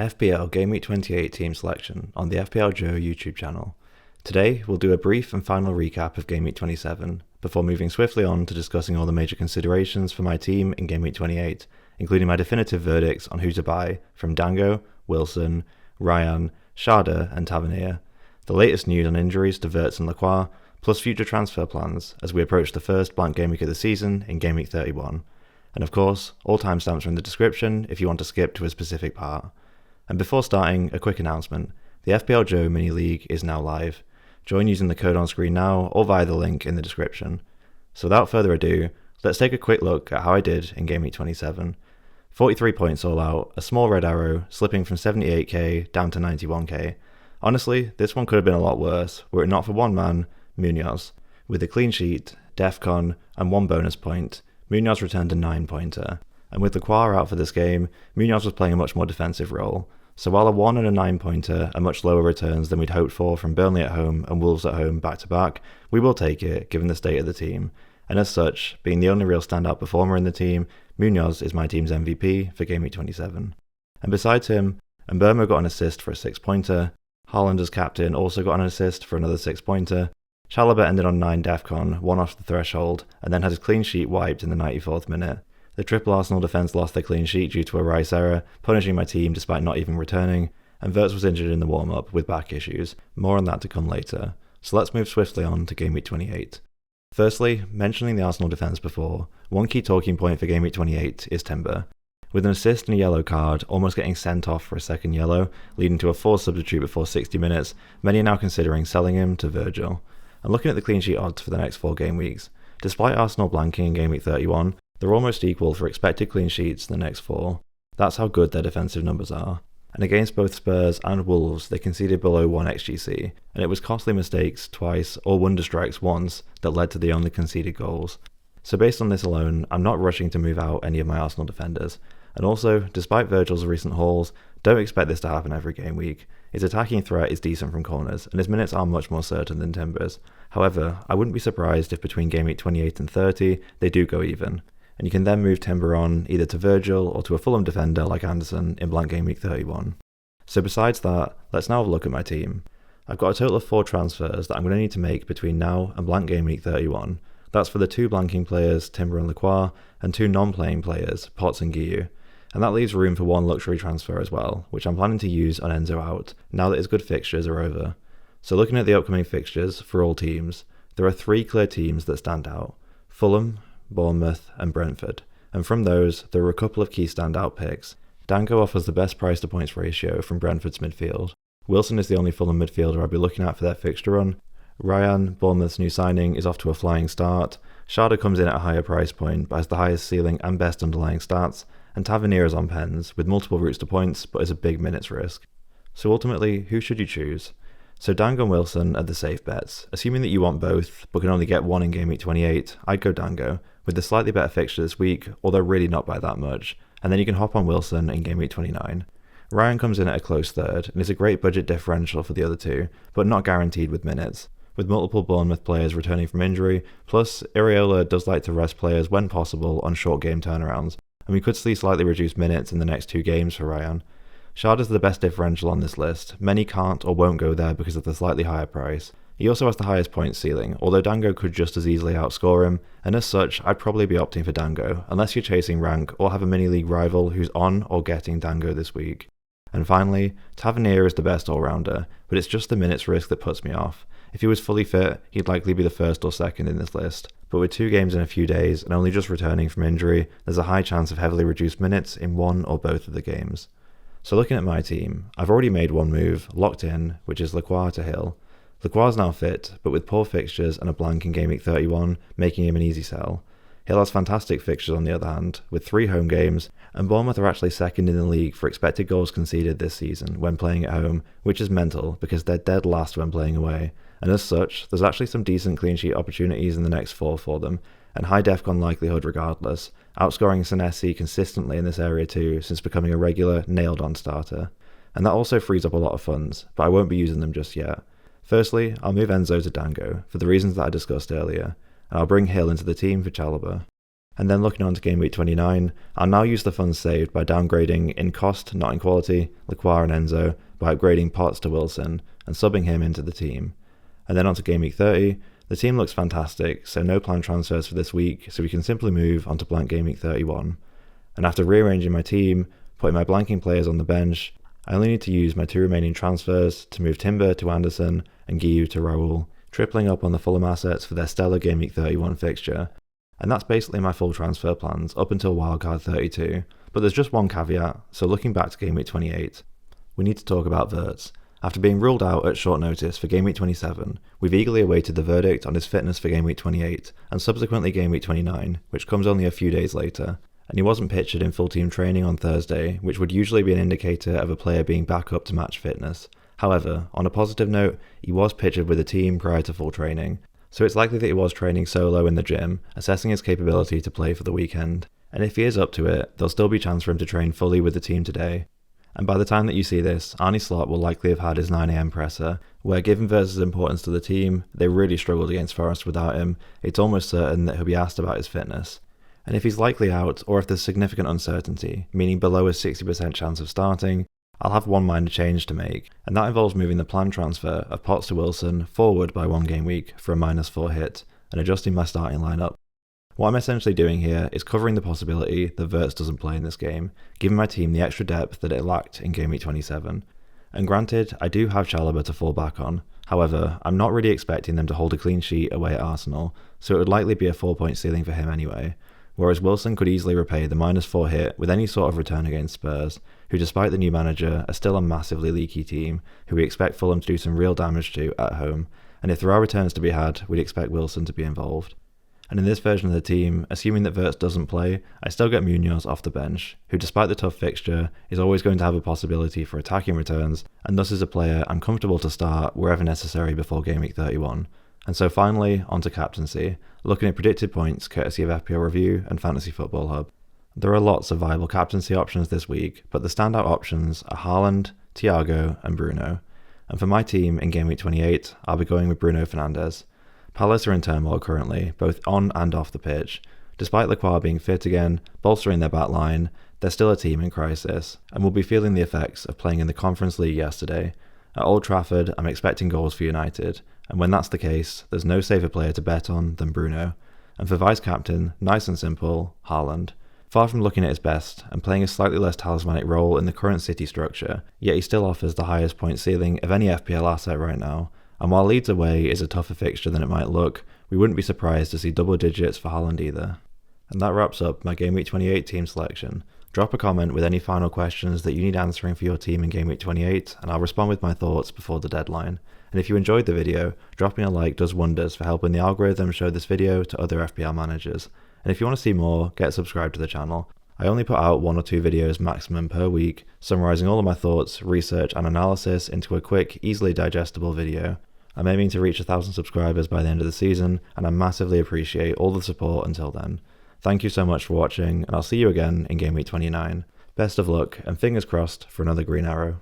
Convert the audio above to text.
FPL Gameweek28 Team Selection on the FPL Joe YouTube channel. Today, we'll do a brief and final recap of Gameweek 27, before moving swiftly on to discussing all the major considerations for my team in Gameweek 28, including my definitive verdicts on who to buy from Dango, Wilson, Rayan, Schade and Tavernier, the latest news on injuries to Wirtz and Lacroix, plus future transfer plans as we approach the first blank game week of the season in Gameweek 31. And of course, all timestamps are in the description if you want to skip to a specific part. And before starting, a quick announcement. The FPL Joe Mini-League is now live. Join using the code on screen now or via the link in the description. So without further ado, let's take a quick look at how I did in Gameweek 27. 43 points all out, a small red arrow, slipping from 78k down to 91k. Honestly, this one could have been a lot worse, were it not for one man, Munoz. With a clean sheet, DEFCON, and one bonus point, Munoz returned a 9-pointer. And with Lacroix out for this game, Munoz was playing a much more defensive role. So while a 1 and a 9-pointer are much lower returns than we'd hoped for from Burnley at home and Wolves at home back to back, we will take it given the state of the team. And as such, being the only real standout performer in the team, Munoz is my team's MVP for Gameweek 27. And besides him, Mbermo got an assist for a 6-pointer, Haaland as captain also got an assist for another 6-pointer, Chalobah ended on 9 DEFCON, 1 off the threshold, and then had his clean sheet wiped in the 94th minute. The triple Arsenal defence lost their clean sheet due to a Rice error, punishing my team despite not even returning, and Wirtz was injured in the warm-up with back issues. More on that to come later. So let's move swiftly on to Gameweek 28. Firstly, mentioning the Arsenal defence before, one key talking point for Gameweek 28 is Timber. With an assist and a yellow card, almost getting sent off for a second yellow, leading to a forced substitute before 60 minutes, many are now considering selling him to Virgil. And looking at the clean sheet odds for the next 4 game weeks, despite Arsenal blanking in Gameweek 31, they're almost equal for expected clean sheets in the next 4. That's how good their defensive numbers are. And against both Spurs and Wolves, they conceded below 1 XGC, and it was costly mistakes twice or wonder strikes once that led to the only conceded goals. So based on this alone, I'm not rushing to move out any of my Arsenal defenders. And also, despite Virgil's recent hauls, don't expect this to happen every game week. His attacking threat is decent from corners, and his minutes are much more certain than Timber's. However, I wouldn't be surprised if between Gameweek 28 and 30, they do go even. And you can then move Timber on either to Virgil or to a Fulham defender like Anderson in blank Gameweek 31. So besides that, let's now have a look at my team. I've got a total of 4 transfers that I'm going to need to make between now and blank Gameweek 31. That's for the 2 blanking players, Timber and Lacroix, and 2 non-playing players, Potts and Guiu. And that leaves room for 1 luxury transfer as well, which I'm planning to use on Enzo out, now that his good fixtures are over. So looking at the upcoming fixtures for all teams, there are 3 clear teams that stand out: Fulham, Bournemouth and Brentford, and from those, there are a couple of key standout picks. Dango offers the best price to points ratio from Brentford's midfield. Wilson is the only Fulham midfielder I'll be looking at for their fixture run. Rayan, Bournemouth's new signing, is off to a flying start. Schade comes in at a higher price point, but has the highest ceiling and best underlying stats, and Tavernier is on pens, with multiple routes to points, but is a big minutes risk. So ultimately, who should you choose? So Dango and Wilson are the safe bets. Assuming that you want both, but can only get one in Gameweek 28, I'd go Dango, with the slightly better fixture this week, although really not by that much, and then you can hop on Wilson in Gameweek 29. Rayan comes in at a close third, and is a great budget differential for the other 2, but not guaranteed with minutes. With multiple Bournemouth players returning from injury, plus Iraola does like to rest players when possible on short game turnarounds, and we could see slightly reduced minutes in the next 2 games for Rayan. Schade is the best differential on this list. Many can't or won't go there because of the slightly higher price. He also has the highest point ceiling, although Dango could just as easily outscore him, and as such, I'd probably be opting for Dango, unless you're chasing rank or have a mini-league rival who's on or getting Dango this week. And finally, Tavernier is the best all-rounder, but it's just the minutes risk that puts me off. If he was fully fit, he'd likely be the first or second in this list, but with 2 games in a few days and only just returning from injury, there's a high chance of heavily reduced minutes in one or both of the games. So looking at my team, I've already made one move, locked in, which is Lacroix to Hill. Lacroix is now fit, but with poor fixtures and a blank in Gameweek 31, making him an easy sell. Hill has fantastic fixtures on the other hand, with 3 home games, and Bournemouth are actually second in the league for expected goals conceded this season when playing at home, which is mental because they're dead last when playing away, and as such, there's actually some decent clean sheet opportunities in the next 4 for them, and high DEFCON likelihood regardless, outscoring Senesi consistently in this area too since becoming a regular, nailed-on starter. And that also frees up a lot of funds, but I won't be using them just yet. Firstly, I'll move Enzo to Dango, for the reasons that I discussed earlier, and I'll bring Hill into the team for Chalobah. And then looking on to Game Week 29, I'll now use the funds saved by downgrading in cost, not in quality, Lacroix and Enzo, by upgrading Potts to Wilson and subbing him into the team. And then on to Game Week 30, the team looks fantastic, so no planned transfers for this week, so we can simply move on to blank Game Week 31. And after rearranging my team, putting my blanking players on the bench, I only need to use my 2 remaining transfers to move Timber to Anderson and Guiu to Raul, tripling up on the Fulham assets for their stellar Game Week 31 fixture. And that's basically my full transfer plans up until wildcard 32, but there's just one caveat, so looking back to Game Week 28, we need to talk about Wirtz. After being ruled out at short notice for Game Week 27, we've eagerly awaited the verdict on his fitness for Game Week 28, and subsequently Game Week 29, which comes only a few days later, and he wasn't pictured in full team training on Thursday, which would usually be an indicator of a player being back up to match fitness. However, on a positive note, he was pictured with the team prior to full training, so it's likely that he was training solo in the gym, assessing his capability to play for the weekend. And if he is up to it, there'll still be chance for him to train fully with the team today. And by the time that you see this, Arne Slot will likely have had his 9 AM presser, where given Wirtz's importance to the team, they really struggled against Forest without him, it's almost certain that he'll be asked about his fitness. And if he's likely out, or if there's significant uncertainty, meaning below a 60% chance of starting, I'll have one minor change to make, and that involves moving the planned transfer of Potts to Wilson forward by 1 game week for a -4 hit, and adjusting my starting lineup. What I'm essentially doing here is covering the possibility that Wirtz doesn't play in this game, giving my team the extra depth that it lacked in Game Week 27. And granted, I do have Chalobah to fall back on, however, I'm not really expecting them to hold a clean sheet away at Arsenal, so it would likely be a 4-point ceiling for him anyway. Whereas Wilson could easily repay the -4 hit with any sort of return against Spurs, who despite the new manager are still a massively leaky team, who we expect Fulham to do some real damage to at home, and if there are returns to be had, we'd expect Wilson to be involved. And in this version of the team, assuming that Wirtz doesn't play, I still get Munoz off the bench, who despite the tough fixture, is always going to have a possibility for attacking returns, and thus is a player I'm comfortable to start wherever necessary before Game Week 31. And so finally, onto captaincy, looking at predicted points courtesy of FPL Review and Fantasy Football Hub. There are lots of viable captaincy options this week, but the standout options are Haaland, Thiago and Bruno. And for my team in Game Week 28, I'll be going with Bruno Fernandes. Palace are in turmoil currently, both on and off the pitch. Despite Lacroix being fit again, bolstering their back line, they're still a team in crisis, and will be feeling the effects of playing in the Conference League yesterday. At Old Trafford, I'm expecting goals for United, and when that's the case, there's no safer player to bet on than Bruno. And for vice-captain, nice and simple, Haaland. Far from looking at his best, and playing a slightly less talismanic role in the current City structure, yet he still offers the highest point ceiling of any FPL asset right now. And while Leeds away is a tougher fixture than it might look, we wouldn't be surprised to see double digits for Haaland either. And that wraps up my Game Week 28 team selection. Drop a comment with any final questions that you need answering for your team in Game Week 28, and I'll respond with my thoughts before the deadline. And if you enjoyed the video, dropping a like does wonders for helping the algorithm show this video to other FPL managers. And if you want to see more, get subscribed to the channel. I only put out 1 or 2 videos maximum per week, summarising all of my thoughts, research and analysis into a quick, easily digestible video. I'm aiming to reach 1,000 subscribers by the end of the season, and I massively appreciate all the support until then. Thank you so much for watching, and I'll see you again in Game Week 29. Best of luck, and fingers crossed for another green arrow.